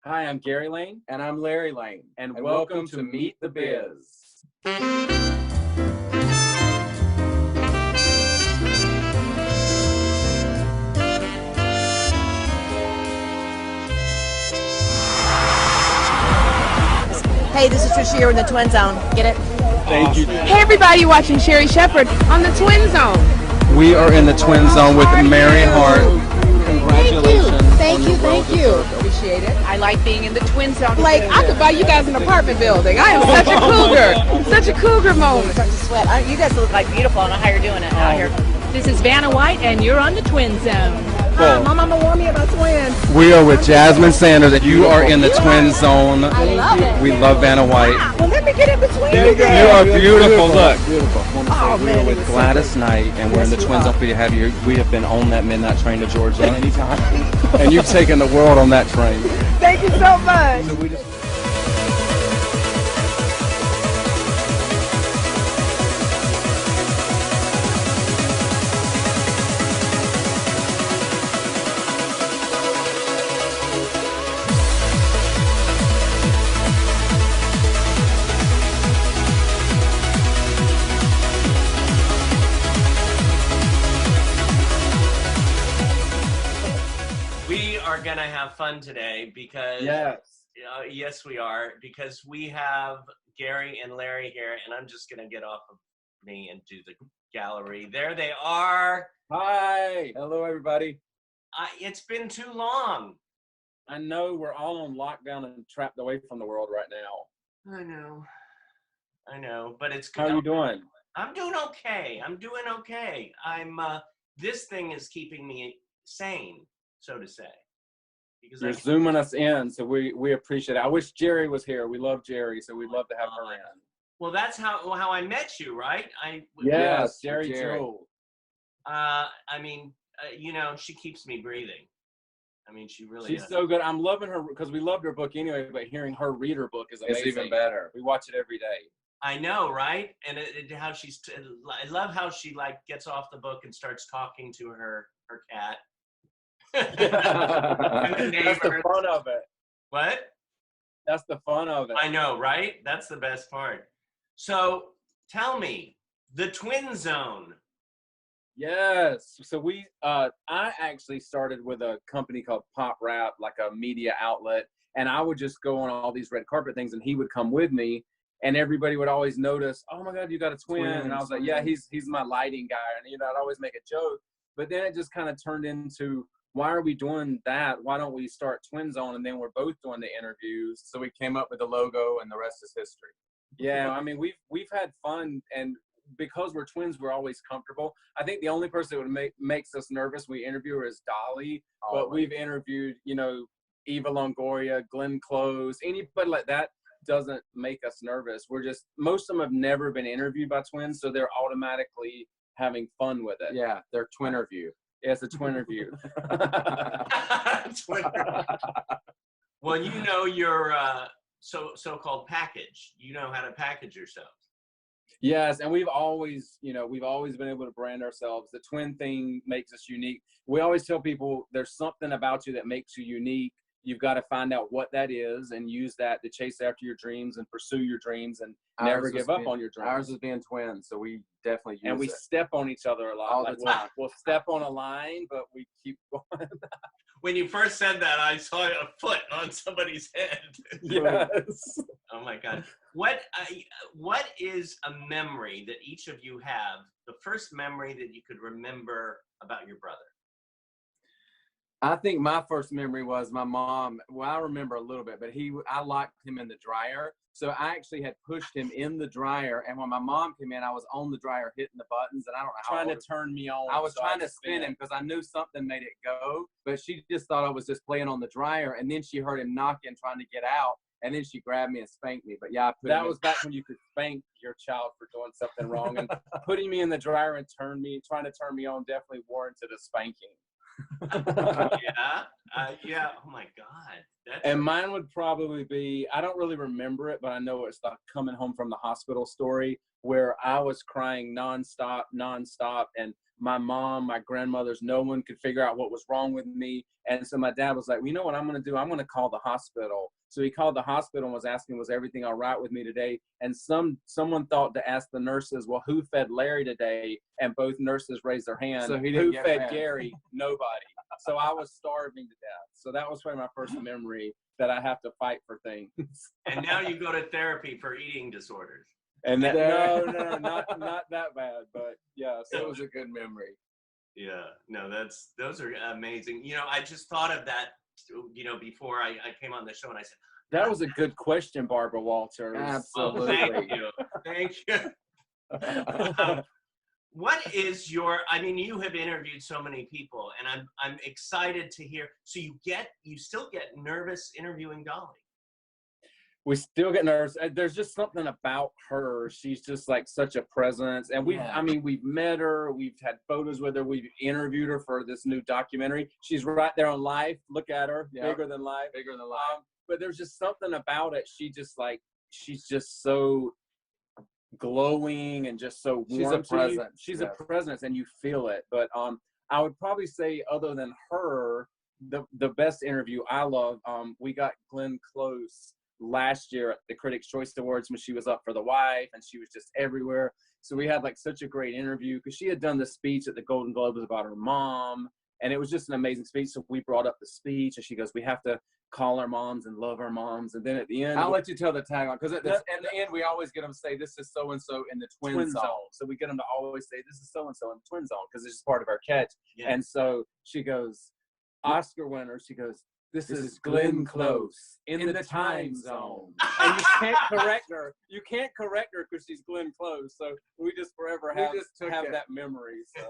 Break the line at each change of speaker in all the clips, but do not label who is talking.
Hi, I'm Gary Lane.
And I'm Larry Lane.
And welcome to Meet the Biz.
Hey, this is Trisha here in the Twinzzone. Get it?
Thank you.
Hey everybody, you're watching Sherry Shepherd on the Twinzzone.
We are in the Twinzzone with Mary Hart. Congratulations.
Thank you. Appreciate it. I like being in the Twinzzone. Like, I could buy you guys an apartment building. I am such a cougar. Such a cougar moment.
Start to sweat. You guys look like beautiful. I don't know how you're doing it out here.
This is Vanna White, and you're on the Twinzzone.
My mama warned me about twins.
We are with Jasmine Sanders, and you are in the Twinzzone.
I love it.
We love Vanna White.
Well, let me get in between
You are beautiful. Look.
Beautiful.
Oh,
We
man,
are with Gladys Knight, and we're in the Twinzzone for you to have you. We have been on that midnight train to Georgia anytime, and you've taken the world on that train.
Thank you so much.
So we just.
Gonna have fun today because yes we are, because we have Gary and Larry here, and I'm just gonna get off of me and do the gallery. There they are.
Hi. Hello, everybody.
It's been too long.
I know we're all on lockdown and trapped away from the world right now.
I know, but it's good.
How are you doing?
I'm doing okay. I'm this thing is keeping me sane, so to say.
You're zooming us in, so we appreciate it. I wish Jerry was here. We love Jerry, so we'd love to have her in.
Well, that's how I met you, right?
Yes, Jerry Jewell.
I mean, she keeps me breathing. I mean, she really
She's
is.
so good. I'm loving her because we loved her book anyway, but hearing her read her book is amazing.
It's even better.
We watch it every day.
I know, right? And how I love how she like gets off the book and starts talking to her cat.
That's the fun of it.
What?
That's the fun of it.
I know, right? That's the best part. So tell me, the Twinzzone.
Yes. So I actually started with a company called Pop Rap, like a media outlet, and I would just go on all these red carpet things, and he would come with me, and everybody would always notice, oh my God, you got a twin. And I was like, yeah, he's my lighting guy, and I'd always make a joke, but then it just kind of turned into, why are we doing that? Why don't we start Twinzzone? And then we're both doing the interviews. So we came up with the logo, and the rest is history. Yeah, I mean, we've had fun, and because we're twins, we're always comfortable. I think the only person that would makes us nervous we interview her is Dolly. But we've interviewed, Eva Longoria, Glenn Close, anybody like that doesn't make us nervous. Most of them have never been interviewed by twins, so they're automatically having fun with it.
Yeah, they're twinterview.
Yeah, it's a twinterview.
Well, your so-called package. You know how to package yourself.
Yes, and we've always been able to brand ourselves. The twin thing makes us unique. We always tell people there's something about you that makes you unique. You've got to find out what that is and use that to chase after your dreams and pursue your dreams and never give up on your dreams.
Ours is being twins, so we definitely use it.
And we step on each other a lot.
All the time.
We'll step on a line, but we keep going.
When you first said that, I saw a foot on somebody's head.
Yes.
Oh my God. What is a memory that each of you have, the first memory that you could remember about your brother?
I think my first memory was my mom. Well, I remember a little bit, but I locked him in the dryer. So I actually had pushed him in the dryer. And when my mom came in, I was on the dryer hitting the buttons. And I don't know how.
Trying to turn me on.
I was trying to spin him because I knew something made it go. But she just thought I was just playing on the dryer. And then she heard him knocking, trying to get out. And then she grabbed me and spanked me. But yeah,
that was back when you could spank your child for doing something wrong. And putting me in the dryer and trying to turn me on definitely warranted a spanking.
Yeah. Oh my God.
And mine would probably be, I don't really remember it, but I know it's the coming home from the hospital story where I was crying nonstop. And my mom, my grandmothers, no one could figure out what was wrong with me. And so my dad was like, well, you know what I'm going to do? I'm going to call the hospital. So he called the hospital and was asking, was everything all right with me today? And someone thought to ask the nurses, well, who fed Larry today? And both nurses raised their hand.
So
who fed Gary? Nobody. So I was starving to death. So that was probably my first memory that I have to fight for things.
And now you go to therapy for eating disorders.
And that, no, not that bad, but yeah, so
it was a good memory.
Yeah, no, those are amazing. You know, I just thought of that, you know, before I came on the show, and I said,
that was a good question, Barbara Walters.
Absolutely.
Thank you. What is your, I mean, you have interviewed so many people, and I'm excited to hear, so you still get nervous interviewing Dolly?
We still get nervous. There's just something about her. She's just like such a presence. And we've met her. We've had photos with her. We've interviewed her for this new documentary. She's right there on Life. Look at her. Yep. Bigger than life. But there's just something about it. She's just so glowing and just so warm.
She's a presence.
She's a presence, and you feel it. But I would probably say, other than her, the best interview I love, we got Glenn Close last year at the Critics' Choice Awards when she was up for The Wife, and she was just everywhere. So we had like such a great interview because she had done the speech at the Golden Globes about her mom, and it was just an amazing speech. So we brought up the speech, and she goes, we have to call our moms and love our moms. And then at the end,
I'll let you tell the tagline, because at the end we always get them to say, this is so and so in the Twinzone.
So we get them to always say, this is so and so in the Twinzone, because it's just part of our catch. Yeah. And so she goes, Oscar winner, she goes, this is Glenn Close in the time zone. And you can't correct her. You can't correct her because she's Glenn Close. So we just forever have that memory. So.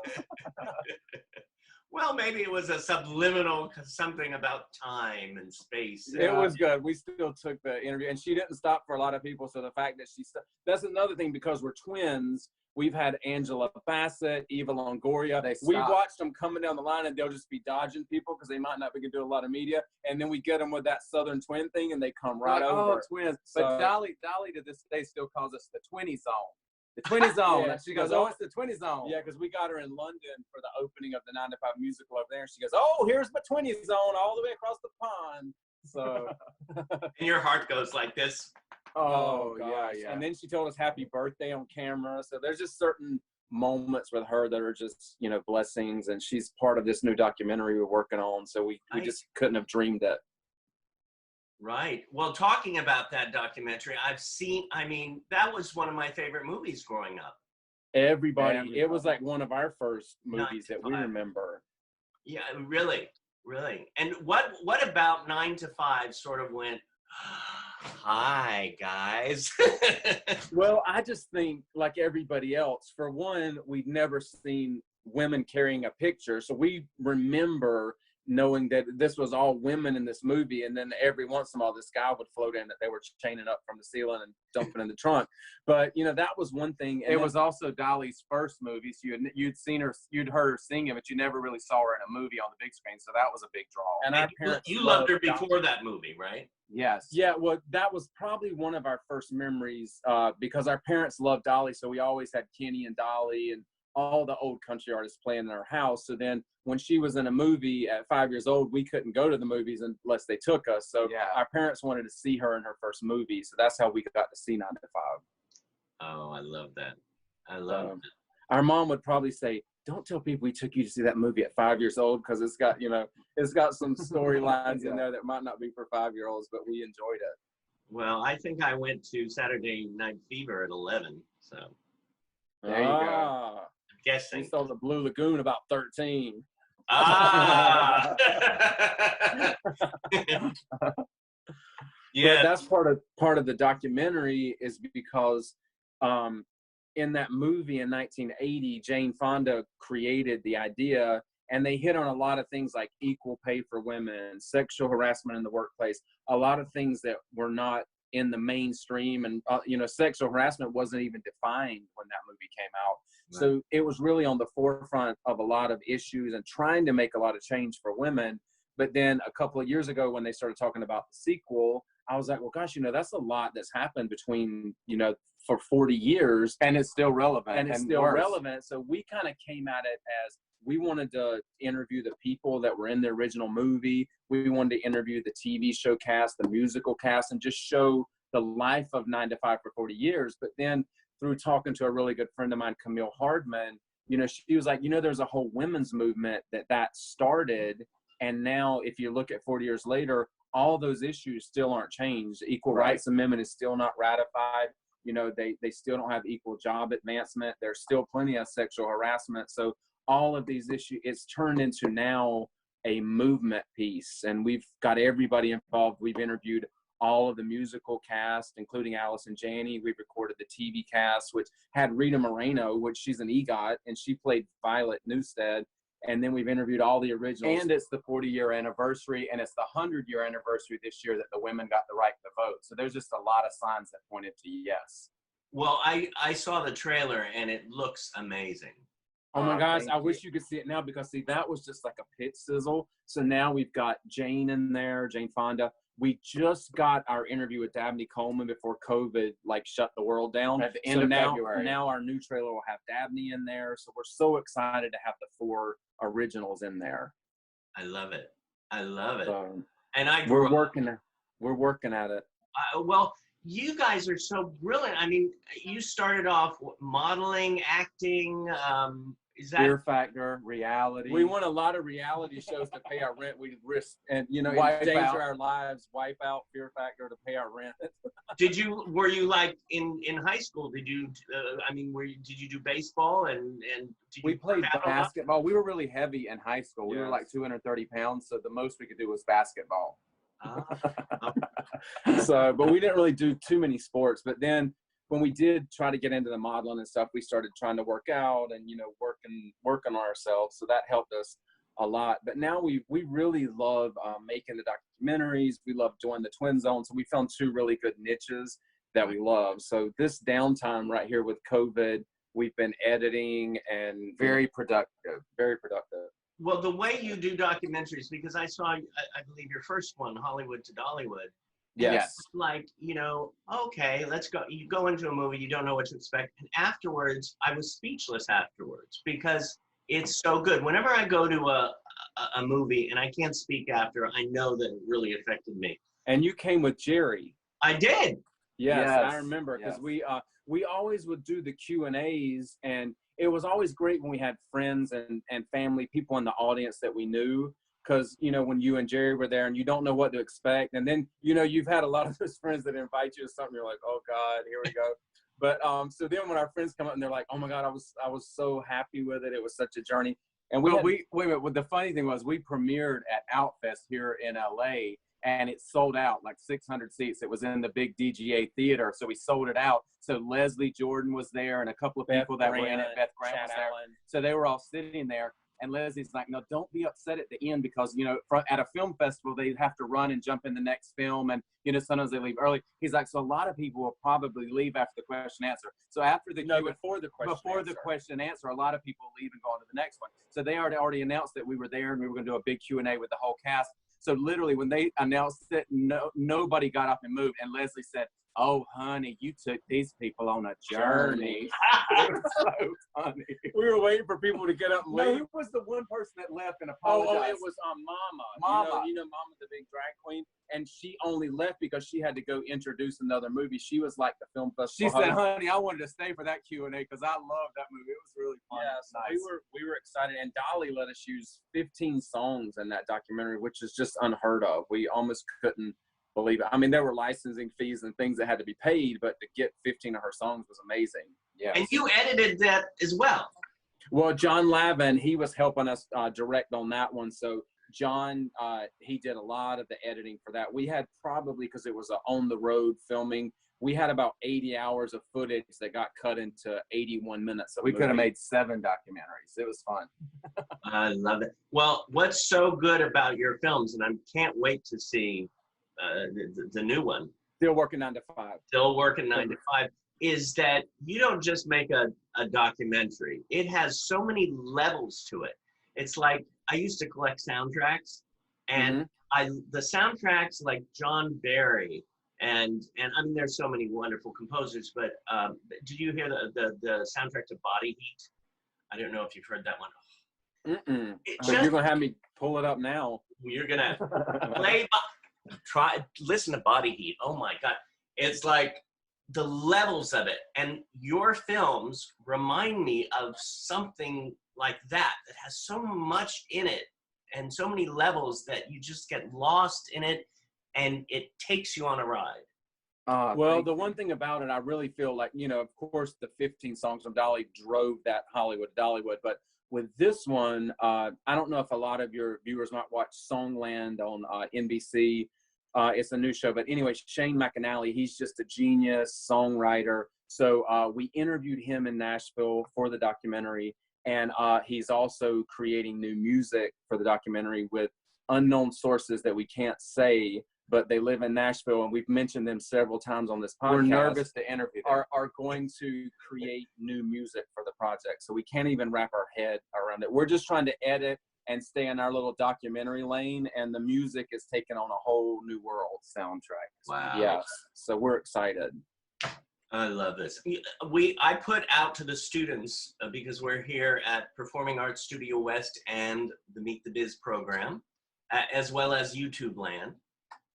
Well, maybe it was a subliminal something about time and space.
It was good. We still took the interview, and she didn't stop for a lot of people. So the fact that that's another thing, because we're twins. We've had Angela Bassett, Eva Longoria. We watched them coming down the line, and they'll just be dodging people because they might not be going to do a lot of media. And then we get them with that Southern twin thing, and they come right over.
Oh, twins. So, but Dolly to this day still calls us the Twinny Zone. The Twinny Zone.
Yeah,
she goes, oh, it's the Twinny Zone.
Yeah, because we got her in London for the opening of the 9 to 5 musical over there. And she goes, oh, here's my Twinny Zone all the way across the pond. So.
And your heart goes like this.
Oh, yeah. And then she told us happy birthday on camera. So there's just certain moments with her that are just, you know, blessings. And she's part of this new documentary we're working on. So we just couldn't have dreamed it.
Right. Well, talking about that documentary, that was one of my favorite movies growing up.
Everybody. It was like one of our first movies that we remember.
Yeah, really. And what about 9 to 5 sort of went, hi, guys?
Well, I just think, like everybody else, for one, we've never seen women carrying a picture. So we remember knowing that this was all women in this movie, and then every once in a while this guy would float in that they were chaining up from the ceiling and dumping in the trunk. But you know, that was one thing.
And it was also Dolly's first movie, so you'd heard her sing it, but you never really saw her in a movie on the big screen, so that was a big draw.
And our parents loved her before that movie, right?
Yes.
Yeah, well, that was probably one of our first memories, because our parents loved Dolly, so we always had Kenny and Dolly and all the old country artists playing in our house. So then when she was in a movie at 5 years old, we couldn't go to the movies unless they took us. So our parents wanted to see her in her first movie. So that's how we got to see 9 to 5.
Oh, I love that. I love it.
Our mom would probably say, don't tell people we took you to see that movie at 5 years old, because it's got some storylines in there that might not be for 5-year-olds, but we enjoyed it.
Well, I think I went to Saturday Night Fever at 11. So
there you go.
Guessing.
We saw the Blue Lagoon about 13.
Ah.
Yeah, that's part of the documentary, is because in that movie in 1980, Jane Fonda created the idea, and they hit on a lot of things like equal pay for women, sexual harassment in the workplace, a lot of things that were not in the mainstream, and sexual harassment wasn't even defined when that movie came out. Right. So it was really on the forefront of a lot of issues and trying to make a lot of change for women. But then a couple of years ago, when they started talking about the sequel, I was like, well, gosh, that's a lot that's happened between, for 40 years.
And it's still relevant.
And it's still relevant. So we kind of came at it as we wanted to interview the people that were in the original movie. We wanted to interview the TV show cast, the musical cast, and just show the life of 9 to 5 for 40 years. But then through talking to a really good friend of mine, Camille Hardman, she was like, there's a whole women's movement that started. And now if you look at 40 years later, all those issues still aren't changed. The Equal Rights Amendment is still not ratified. They still don't have equal job advancement. There's still plenty of sexual harassment. So all of these issues, it's turned into now a movement piece. And we've got everybody involved. We've interviewed all of the musical cast, including Allison Janney. We recorded the TV cast, which had Rita Moreno, which she's an EGOT, and she played Violet Newstead. And then we've interviewed all the originals.
And it's the 40-year anniversary, and it's the 100-year anniversary this year that the women got the right to vote. So there's just a lot of signs that pointed to yes.
Well, I saw the trailer, and it looks amazing.
Oh my gosh, I wish you could see it now, because that was just like a pit sizzle. So now we've got Jane in there, Jane Fonda. We just got our interview with Dabney Coleman before COVID shut the world down.
At the end of February.
Now our new trailer will have Dabney in there. So we're so excited to have the 4 originals in there.
I love it. I love it.
So,
and
we're working at it.
Well, you guys are so brilliant. I mean, you started off modeling, acting. Is that
Fear Factor, reality?
We want a lot of reality shows to pay our rent. We risk and
Wipeout.
our lives, wipe out, Fear Factor to pay our rent.
Were you like in high school? Did you? Did you do baseball and
we played basketball? We were really heavy in high school. We were like 230 pounds, so the most we could do was basketball.
But we didn't really do too many sports. But then when we did try to get into the modeling and stuff, we started trying to work out and working on ourselves. So that helped us a lot. But now we really love making the documentaries. We love doing the Twinzzone. So we found 2 really good niches that we love. So this downtime right here with COVID, we've been editing and
very productive.
Well, the way you do documentaries, because I saw, I believe your first one, Hollywood to Dollywood.
Yes.
Like, okay, let's go. You go into a movie, you don't know what to expect. And afterwards, I was speechless afterwards because it's so good. Whenever I go to a movie and I can't speak after, I know that it really affected me.
And you came with Jerry.
I did.
Yes. I remember, because we always would do the Q&As, and it was always great when we had friends and family, people in the audience that we knew. Because, when you and Jerry were there and you don't know what to expect. And then, you've had a lot of those friends that invite you to something. You're like, oh, God, here we go. But so then when our friends come up and they're like, oh, my God, I was so happy with it. It was such a journey. And wait a minute. Well, the funny thing was we premiered at Outfest here in L.A. and it sold out, like 600 seats. It was in the big DGA theater. So we sold it out. So Leslie Jordan was there and a couple of people that were in it. Beth Grant was there. So they were all sitting there. And Leslie's like, no, don't be upset at the end, because, at a film festival, they have to run and jump in the next film. And, sometimes they leave early. He's like, so a lot of people will probably leave after the question and answer. So before the question and answer, a lot of people leave and go on to the next one. So they already announced that we were there and we were going to do a big Q&A with the whole cast. So literally when they announced it, nobody got up and moved. And Leslie said, oh, honey, you took these people on a journey. It was so funny. We were waiting for people to get up and leave.
No, who was the one person that left and apologized?
Oh, it was Mama.
Mama.
Mama, the big drag queen. And she only left because she had to go introduce another movie. She was like the film festival
She said, honey, I wanted to stay for that Q&A because I loved that movie. It was really fun.
Yeah, so nice. we were excited. And Dolly let us use 15 songs in that documentary, which is just unheard of. We almost couldn't believe it. I mean, there were licensing fees and things that had to be paid, but to get 15 of her songs was amazing. Yeah.
And you edited that as well.
Well, John Lavin, he was helping us direct on that one. So John, he did a lot of the editing for that. We had probably, because it was on the road filming, we had about 80 hours of footage that got cut into 81 minutes.
We could have made 7 documentaries. It was fun.
I love it. Well, what's so good about your films, and I can't wait to see the new one.
Still working 9 to 5.
Still working 9 to 5. Is that you don't just make a documentary. It has so many levels to it. It's like, I used to collect soundtracks, and the soundtracks like John Barry And I mean, there's so many wonderful composers, but did you hear the soundtrack to Body Heat? I don't know if you've heard that one.
So you're gonna have me pull it up now.
You're gonna listen to Body Heat. Oh my God, it's like the levels of it, and your films remind me of something like that has so much in it and so many levels that you just get lost in it, and it takes you on a ride.
Well, the one thing about it, I really feel like, you know, of course, the 15 songs from Dolly drove that Hollywood Dollywood, but with this one, I don't know if a lot of your viewers might watch Songland on NBC. It's a new show, but anyway, Shane McAnally, he's just a genius songwriter. So we interviewed him in Nashville for the documentary, and he's also creating new music for the documentary with unknown sources that we can't say, but they live in Nashville, and we've mentioned them several times on this podcast.
We're nervous to interview them.
Are going to create new music for the project, so we can't even wrap our head around it. We're just trying to edit and stay in our little documentary lane, and the music is taking on a whole new world soundtrack.
Wow.
Yes, so we're excited.
I love this. I put out to the students, because we're here at Performing Arts Studio West and the Meet the Biz program, as well as YouTube Land.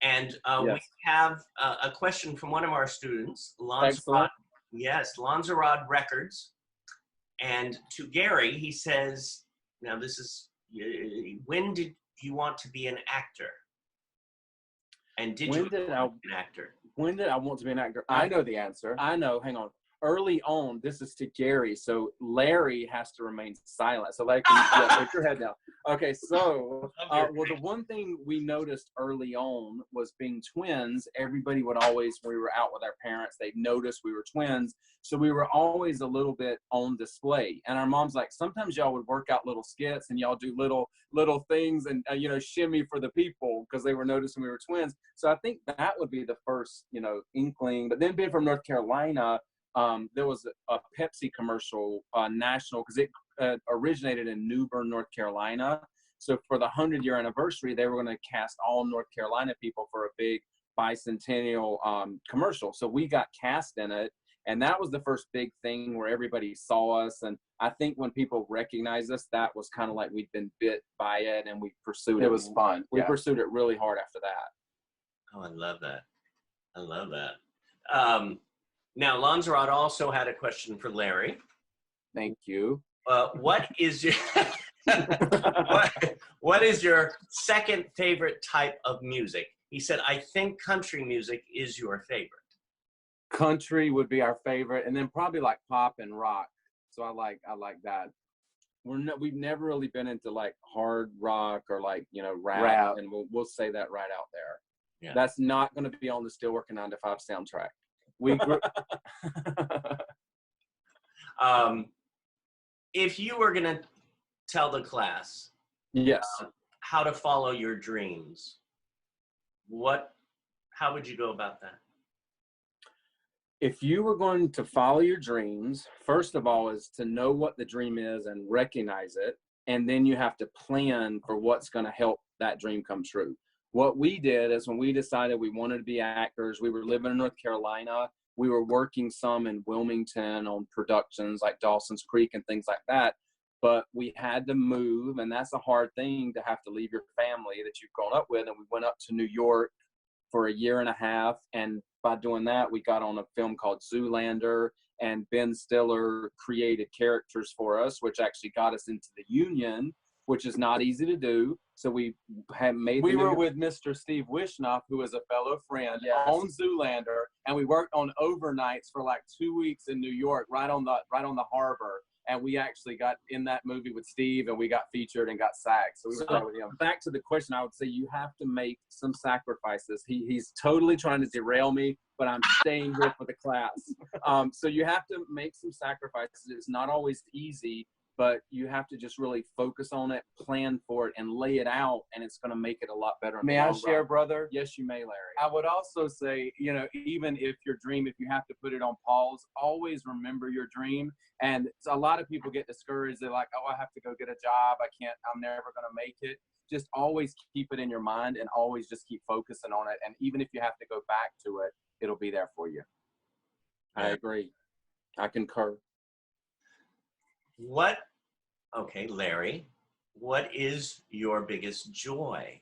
And we have a question from one of our students, Lanzarote. Yes, Lanzarote Records. And to Gary, he says, now this is, when did you want to be an actor? And did you want to be an actor?
When did I want to be an actor?
I know the answer.
I know, hang on. Early on, this is to Gary, so Larry has to remain silent. So like, put your head down. Okay, so, well, the one thing we noticed early on was being twins. Everybody would always, when we were out with our parents, they'd notice we were twins. So we were always a little bit on display. And our mom's like, sometimes y'all would work out little skits and y'all do little things and, you know, shimmy for the people because they were noticing we were twins. So I think that would be the first, you know, inkling. But then being from North Carolina, there was a Pepsi commercial, national, because it originated in New Bern, North Carolina. So for the 100-year anniversary, they were going to cast all North Carolina people for a big bicentennial commercial. So we got cast in it, and that was the first big thing where everybody saw us. And I think when people recognized us, that was kind of like we'd been bit by it, and we pursued it.
It was fun.
We pursued it really hard after that.
Oh, I love that. I love that. Now, Lanzarote also had a question for Larry.
Thank you.
What is your what is your second favorite type of music? He said, I think country music is your favorite.
Country would be our favorite, and then probably like pop and rock. So I like that. We've never really been into like hard rock or like, you know, rap. And we'll say that right out there. Yeah. That's not going to be on the Still Working 9 to 5 soundtrack. We grew
if you were going to tell the class how to follow your dreams, how would you go about that?
If you were going to follow your dreams, first of all is to know what the dream is and recognize it, and then you have to plan for what's going to help that dream come true. What we did is when we decided we wanted to be actors, we were living in North Carolina. We were working some in Wilmington on productions like Dawson's Creek and things like that. But we had to move, and that's a hard thing to have to leave your family that you've grown up with. And we went up to New York for a year and a half. And by doing that, we got on a film called Zoolander, and Ben Stiller created characters for us, which actually got us into the union, which is not easy to do. So we had made.
We were with Mr. Steve Wishnoff, who is a fellow friend, on Zoolander, and we worked on overnights for like 2 weeks in New York, right on the harbor. And we actually got in that movie with Steve, and we got featured and got SAG. So we were there with him.
Back to the question, I would say you have to make some sacrifices. He's totally trying to derail me, but I'm staying here for the class. So you have to make some sacrifices. It's not always easy. but you have to just really focus on it, plan for it, and lay it out, and it's going to make it a lot better.
May I share, brother?
Yes, you may, Larry.
I would also say, you know, even if your dream, if you have to put it on pause, always remember your dream. And a lot of people get discouraged. They're like, oh, I have to go get a job. I'm never going to make it. Just always keep it in your mind and always just keep focusing on it. And even if you have to go back to it, it'll be there for you.
I agree. I concur.
Okay, Larry, what is your biggest joy?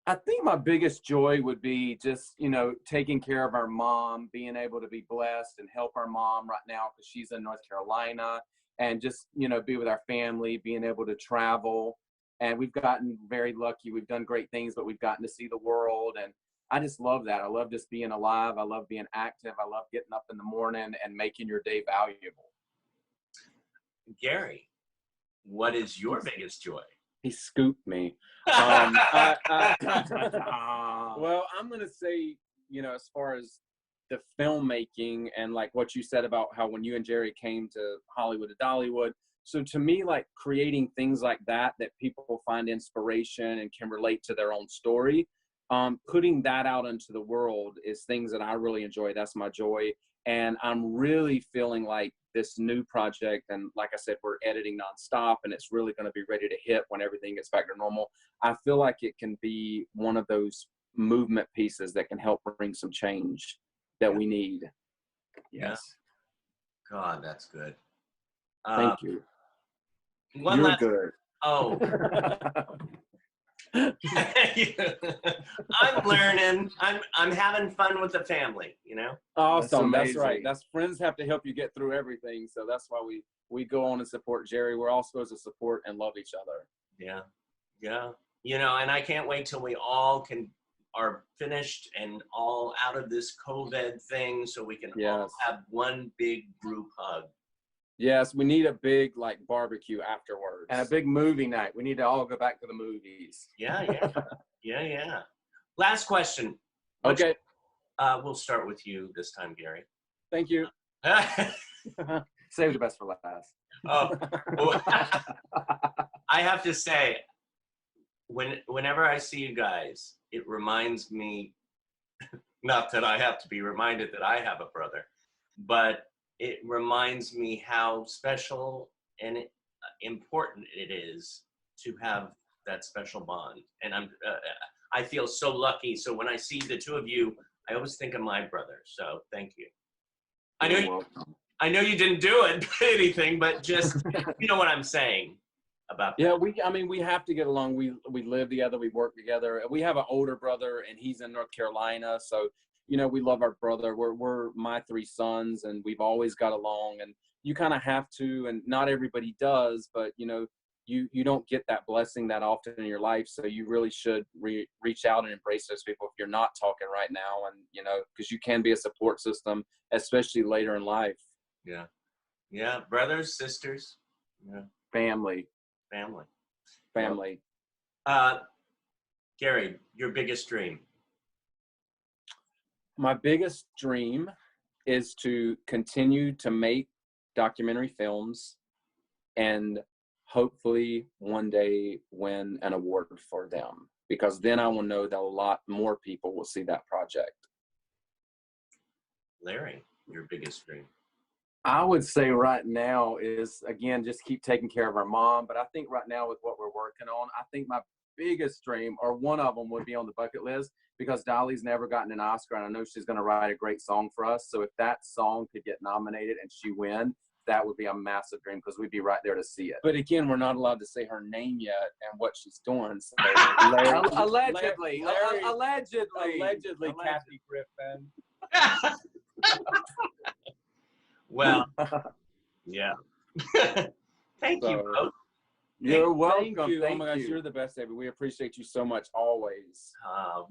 I think my biggest joy would be just, you know, taking care of our mom, being able to be blessed and help our mom right now because she's in North Carolina, and just, you know, be with our family, being able to travel. And we've gotten very lucky. We've done great things, but we've gotten to see the world. And I just love that. I love just being alive. I love being active. I love getting up in the morning and making your day valuable.
Gary, what is your biggest joy?
He scooped me. Well, I'm going to say, you know, as far as the filmmaking and like what you said about how when you and Jerry came to Hollywood to Dollywood. So to me, like creating things like that people find inspiration and can relate to their own story, putting that out into the world is things that I really enjoy. That's my joy. And I'm really feeling like this new project, and like I said, we're editing nonstop, and it's really going to be ready to hit when everything gets back to normal. I feel like it can be one of those movement pieces that can help bring some change that we need.
Yes. God, that's good.
Thank you.
You're
good.
Oh. I'm learning. I'm having fun with the family, you know?
Awesome. That's right. That's friends have to help you get through everything. So that's why we go on and support Jerry. We're all supposed to support and love each other.
Yeah. Yeah. You know, and I can't wait till we all are finished and all out of this COVID thing so we can all have one big group hug.
Yes, we need a big like barbecue afterwards.
And a big movie night. We need to all go back to the movies.
Yeah. Yeah. Last question.
Okay.
We'll start with you this time, Gary.
Thank you.
Save the best for last.
I have to say, whenever I see you guys, it reminds me, not that I have to be reminded that I have a brother, but it reminds me how special and important it is to have that special bond. And I feel so lucky. So when I see the two of you, I always think of my brother. So thank you. I know you didn't do it, anything, but just, you know what I'm saying about that.
Yeah, we have to get along. We live together, we work together. We have an older brother and he's in North Carolina. So, you know, we love our brother. We're my three sons and we've always got along, and you kind of have to, and not everybody does, but you know, you don't get that blessing that often in your life. So you really should reach out and embrace those people if you're not talking right now. And, you know, because you can be a support system, especially later in life.
Yeah. Yeah. Brothers, sisters. Yeah.
Family.
Gary, your biggest dream?
My biggest dream is to continue to make documentary films and hopefully one day win an award for them, because then I will know that a lot more people will see that project.
Larry, your biggest dream?
I would say right now is, again, just keep taking care of our mom. But I think right now with what we're working on, I think my biggest dream, or one of them, would be on the bucket list, because Dolly's never gotten an Oscar, and I know she's going to write a great song for us. So if that song could get nominated and she win, that would be a massive dream, because we'd be right there to see it.
But again, we're not allowed to say her name yet and what she's doing. So
allegedly,
Kathy Griffin.
Well, yeah. Thank you both.
You're welcome.
Thank you. Oh my gosh, you're the best, David. We appreciate you so much, always.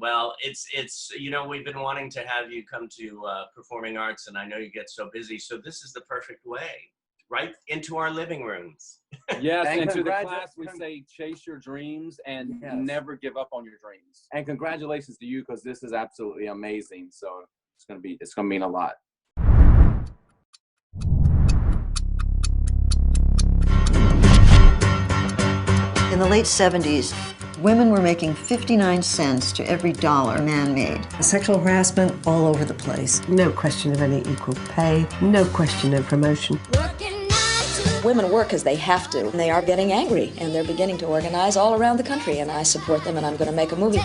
Well, it's you know, we've been wanting to have you come to Performing Arts, and I know you get so busy, so this is the perfect way, right into our living rooms.
Yes, and to the class we say, chase your dreams and never give up on your dreams.
And congratulations to you, because this is absolutely amazing. So it's gonna mean a lot.
the late 70s, women were making 59 cents to every dollar a man made.
Sexual harassment all over the place. No question of any equal pay, no question of promotion.
Women work because they have to, and they are getting angry, and they're beginning to organize all around the country, and I support them, and I'm going to make a movie.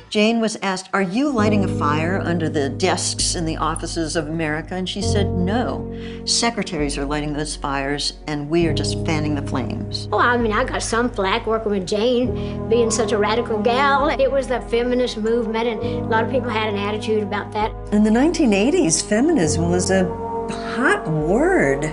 Jane was asked, "Are you lighting a fire under the desks in the offices of America?" And she said, "No. Secretaries are lighting those fires, and we are just fanning the flames."
Oh, I mean, I got some flack working with Jane, being such a radical gal. It was the feminist movement, and a lot of people had an attitude about that.
In the 1980s, feminism was a hot word.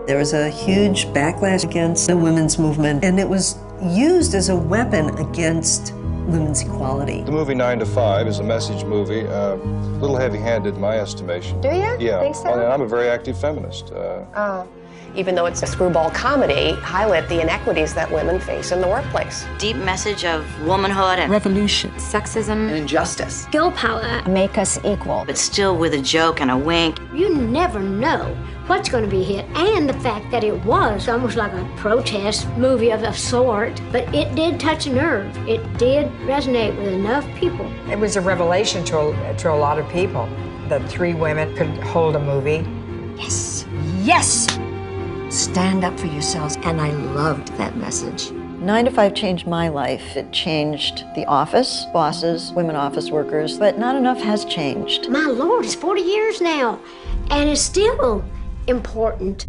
There was a huge backlash against the women's movement, and it was used as a weapon against women's equality.
The movie 9 to 5 is a message movie, a little heavy-handed in my estimation.
Do you?
Yeah.
Think so?
I'm a very active feminist.
Even though it's a screwball comedy, highlight the inequities that women face in the workplace.
Deep message of womanhood and
revolution,
sexism
and injustice.
Girl power.
Make us equal.
But still with a joke and a wink.
You never know what's going to be hit, and the fact that it was almost like a protest movie of a sort, but it did touch a nerve. It did resonate with enough people.
It was a revelation to a lot of people that three women could hold a movie.
Yes, yes! Stand up for yourselves, and I loved that message. 9 to 5 changed my life. It changed the office, bosses, women office workers, but not enough has changed.
My Lord, it's 40 years now, and it's still important.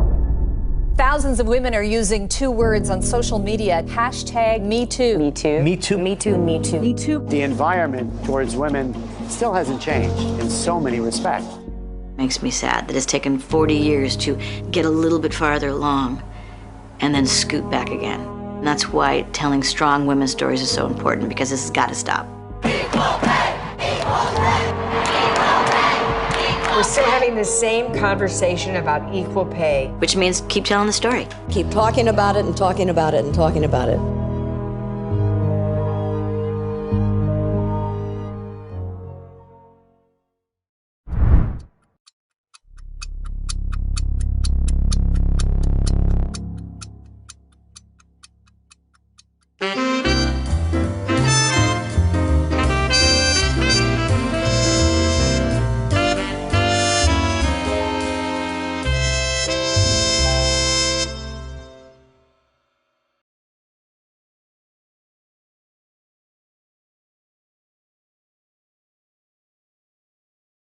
Thousands of women are using 2 words on social media. Hashtag #MeToo.
Me Too.
Me Too.
Me Too. Me Too.
Me Too.
The environment towards women still hasn't changed in so many respects.
Makes me sad that it's taken 40 years to get a little bit farther along and then scoot back again. And that's why telling strong women's stories is so important, because this has got to stop.
We're still having the same conversation about equal pay.
Which means keep telling the story.
Keep talking about it and talking about it and talking about it.